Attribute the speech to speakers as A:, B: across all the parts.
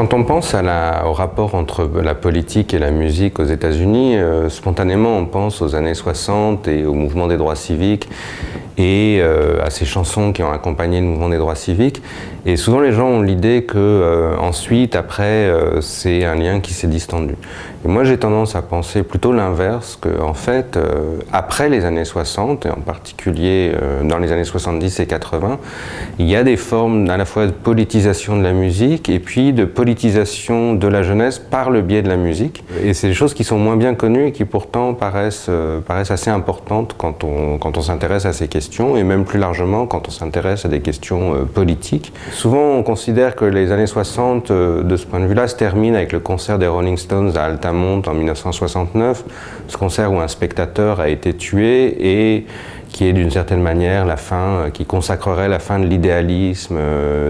A: Quand on pense au rapport entre la politique et la musique aux États-Unis, spontanément on pense aux années 60 et au mouvement des droits civiques et à ces chansons qui ont accompagné le mouvement des droits civiques. Et souvent les gens ont l'idée que ensuite, après, c'est un lien qui s'est distendu. Et moi j'ai tendance à penser plutôt l'inverse, qu'en fait, après les années 60, et en particulier dans les années 70 et 80, il y a des formes à la fois de politisation de la musique et puis de politisation de la jeunesse par le biais de la musique. Et c'est des choses qui sont moins bien connues et qui pourtant paraissent assez importantes quand on s'intéresse à ces questions, et même plus largement quand on s'intéresse à des questions politiques. Souvent on considère que les années 60, de ce point de vue-là, se terminent avec le concert des Rolling Stones à Altamont en 1969, ce concert où un spectateur a été tué et qui est d'une certaine manière la fin, qui consacrerait la fin de l'idéalisme,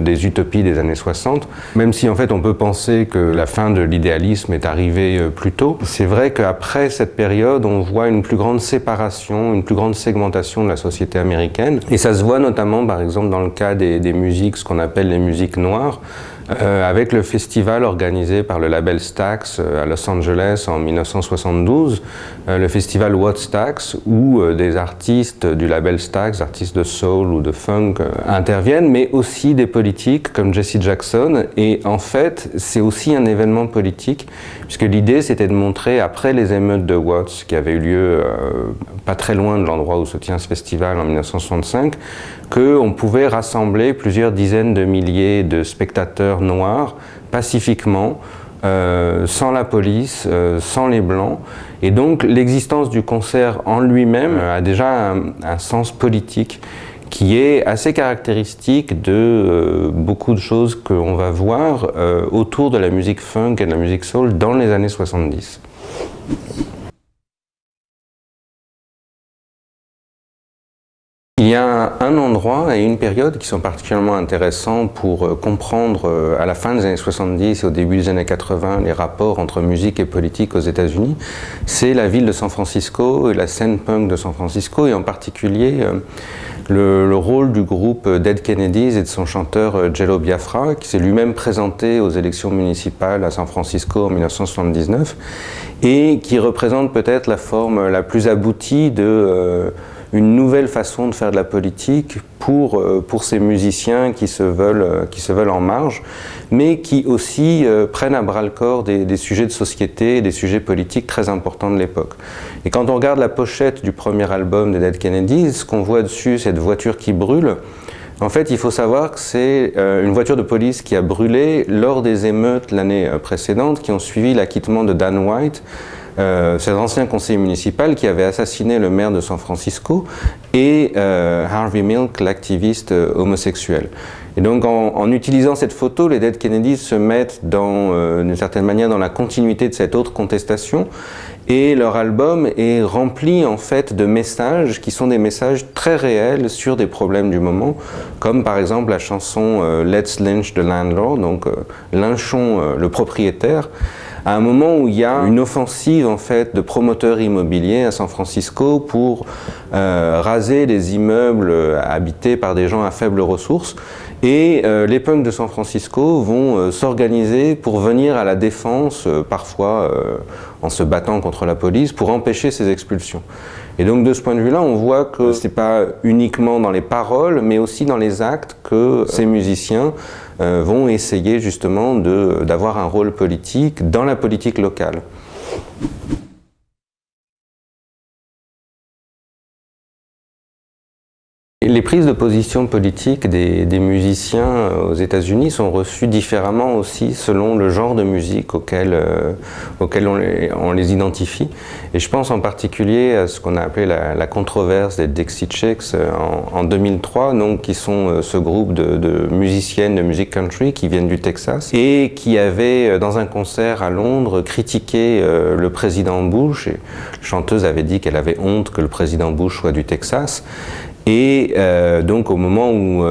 A: des utopies des années 60. Même si en fait on peut penser que la fin de l'idéalisme est arrivée plus tôt, c'est vrai qu'après cette période on voit une plus grande séparation, une plus grande segmentation de la société américaine. Et ça se voit notamment par exemple dans le cas des musiques, ce qu'on appelle les musiques noires, avec le festival organisé par le label Stax à Los Angeles en 1972, le festival What Stax, où des artistes du label Stax, artistes de soul ou de funk, interviennent, mais aussi des politiques comme Jesse Jackson. Et en fait, c'est aussi un événement politique, puisque l'idée c'était de montrer, après les émeutes de Watts, qui avaient eu lieu pas très loin de l'endroit où se tient ce festival en 1965, qu'on pouvait rassembler plusieurs dizaines de milliers de spectateurs noirs pacifiquement, sans la police, sans les blancs. Et donc l'existence du concert en lui-même a déjà un sens politique qui est assez caractéristique de beaucoup de choses qu'on va voir autour de la musique funk et de la musique soul dans les années 70. Il y a un endroit et une période qui sont particulièrement intéressants pour comprendre à la fin des années 70 et au début des années 80 les rapports entre musique et politique aux États-Unis. C'est la ville de San Francisco et la scène punk de San Francisco, et en particulier le rôle du groupe Dead Kennedys et de son chanteur Jello Biafra, qui s'est lui-même présenté aux élections municipales à San Francisco en 1979 et qui représente peut-être la forme la plus aboutie de une nouvelle façon de faire de la politique pour ces musiciens qui se veulent en marge, mais qui aussi prennent à bras-le-corps des sujets de société, des sujets politiques très importants de l'époque. Et quand on regarde la pochette du premier album de Dead Kennedys, ce qu'on voit dessus, cette voiture qui brûle, en fait, il faut savoir que c'est une voiture de police qui a brûlé lors des émeutes l'année précédente, qui ont suivi l'acquittement de Dan White, cet ancien conseiller municipal qui avait assassiné le maire de San Francisco, et Harvey Milk, l'activiste homosexuel. Et donc en utilisant cette photo, les Dead Kennedys se mettent d'une certaine manière dans la continuité de cette autre contestation, et leur album est rempli en fait de messages qui sont des messages très réels sur des problèmes du moment, comme par exemple la chanson Let's Lynch the Landlord, donc lynchons le propriétaire, à un moment où il y a une offensive en fait de promoteurs immobiliers à San Francisco pour raser des immeubles habités par des gens à faibles ressources. Et les punks de San Francisco vont s'organiser pour venir à la défense, parfois en se battant contre la police, pour empêcher ces expulsions. Et donc de ce point de vue-là, on voit que c'est pas uniquement dans les paroles, mais aussi dans les actes que ces musiciens vont essayer justement d'avoir un rôle politique dans la politique locale. Les prises de position politique des musiciens aux États-Unis sont reçues différemment aussi selon le genre de musique auquel on les identifie. Et je pense en particulier à ce qu'on a appelé la controverse des Dixie Chicks en 2003, donc, qui sont ce groupe de musiciennes de musique country qui viennent du Texas et qui avaient, dans un concert à Londres, critiqué le président Bush. Et la chanteuse avait dit qu'elle avait honte que le président Bush soit du Texas. Et donc au moment où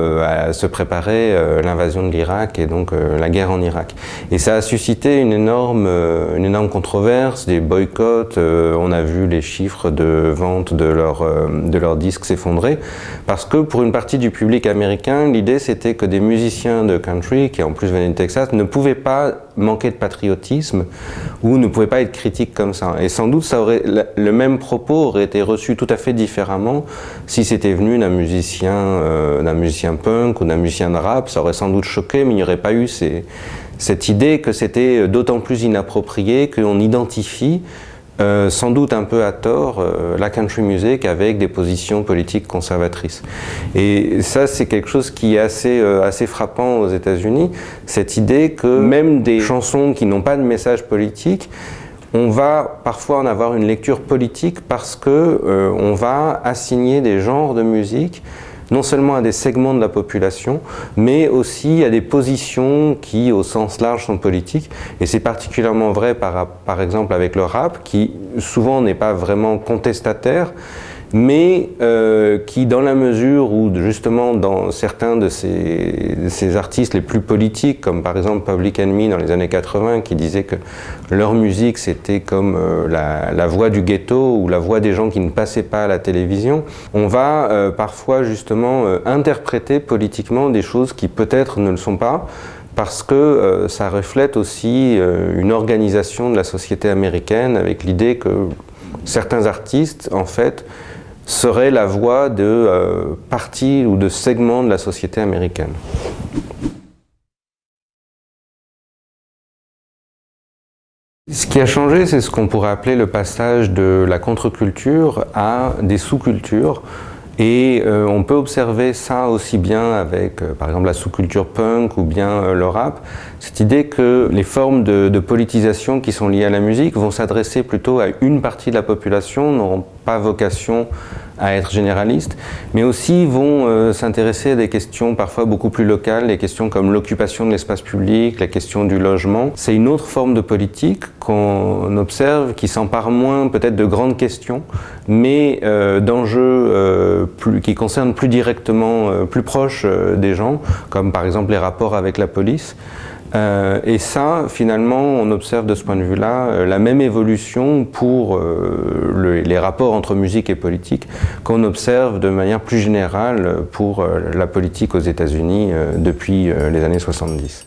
A: se préparait l'invasion de l'Irak et donc la guerre en Irak. Et ça a suscité une énorme controverse, des boycotts, on a vu les chiffres de vente de leurs disques s'effondrer, parce que pour une partie du public américain, l'idée c'était que des musiciens de country, qui en plus venaient du Texas, ne pouvaient pas manquer de patriotisme ou ne pouvait pas être critique comme ça. Et sans doute, le même propos aurait été reçu tout à fait différemment si c'était venu d'un musicien punk ou d'un musicien de rap. Ça aurait sans doute choqué, mais il n'y aurait pas eu cette idée que c'était d'autant plus inapproprié qu'on identifie sans doute un peu à tort la country music avec des positions politiques conservatrices. Et ça, c'est quelque chose qui est assez frappant aux États-Unis, cette idée que même des chansons qui n'ont pas de message politique, on va parfois en avoir une lecture politique parce que on va assigner des genres de musique non seulement à des segments de la population, mais aussi à des positions qui, au sens large, sont politiques. Et c'est particulièrement vrai, par exemple, avec le rap, qui souvent n'est pas vraiment contestataire, mais qui, dans la mesure où, justement, dans certains de ces artistes les plus politiques, comme par exemple Public Enemy dans les années 80, qui disaient que leur musique c'était comme la voix du ghetto ou la voix des gens qui ne passaient pas à la télévision, on va parfois justement interpréter politiquement des choses qui peut-être ne le sont pas, parce que ça reflète aussi une organisation de la société américaine avec l'idée que certains artistes, en fait, serait la voix de parties ou de segments de la société américaine. Ce qui a changé, c'est ce qu'on pourrait appeler le passage de la contre-culture à des sous-cultures. Et on peut observer ça aussi bien avec, par exemple, la sous-culture punk ou bien le rap. Cette idée que les formes de politisation qui sont liées à la musique vont s'adresser plutôt à une partie de la population, n'auront pas vocation à être généralistes, mais aussi vont s'intéresser à des questions parfois beaucoup plus locales, des questions comme l'occupation de l'espace public, la question du logement. C'est une autre forme de politique qu'on observe qui s'empare moins peut-être de grandes questions, mais d'enjeux qui concernent plus directement, plus proches des gens, comme par exemple les rapports avec la police. Et ça, finalement, on observe de ce point de vue-là la même évolution pour les rapports entre musique et politique qu'on observe de manière plus générale pour la politique aux États-Unis depuis les années 70.